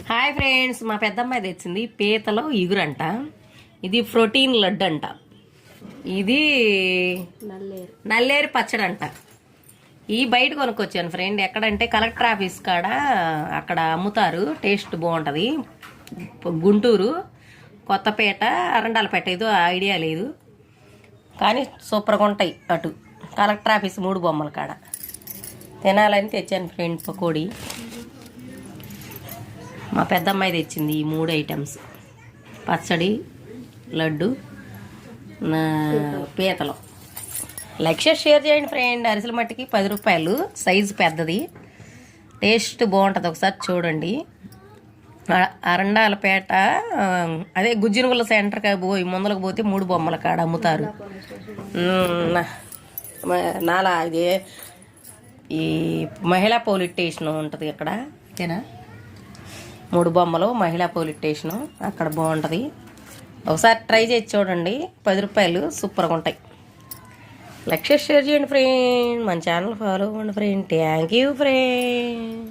Hi friends, మా పెద్దమ్మాయి తెచ్చింది పీతలో ఇగురంట. ఇది ప్రోటీన్ లడ్డు అంట. ఇది నల్లేరు పచ్చడి అంట. ఈ బయట కొనుక్కొచ్చాను ఫ్రెండ్. ఎక్కడంటే కలెక్టర్ ఆఫీస్ కాడ అక్కడ అమ్ముతారు. టేస్ట్ బాగుంటుంది. గుంటూరు, కొత్తపేట, అరండాలపేట ఏదో ఐడియా లేదు, కానీ సూపర్గా ఉంటాయి. అటు కలెక్టర్ ఆఫీస్ 3 బొమ్మల కాడ తినాలని తెచ్చాను ఫ్రెండ్. పకోడీ మా పెద్దమ్మాయి తెచ్చింది. ఈ 3 ఐటమ్స్: పచ్చడి, లడ్డు, పీతలు. షేర్ చేయండి ఫ్రెండ్. అరిసెల మట్టికి 10 రూపాయలు. సైజు పెద్దది, టేస్ట్ బాగుంటుంది. ఒకసారి చూడండి. అరండాలపేట అదే గుజ్జినగుల్ల సెంటర్కి పోయి ముందలకు పోతే 3 బొమ్మల కాడ అమ్ముతారు. ఇదే ఈ మహిళా పోలీస్ స్టేషన్ ఉంటుంది అక్కడ. ఓకేనా? 3 బొమ్మలు మహిళా పోలీస్ స్టేషను అక్కడ బాగుంటుంది. ఒకసారి ట్రై చేసి చూడండి. 10 రూపాయలు, సూపర్గా ఉంటాయి. షేర్ చేయండి ఫ్రెండ్. మన ఛానల్ ఫాలో అవ్వండి ఫ్రెండ్. Thank you friend.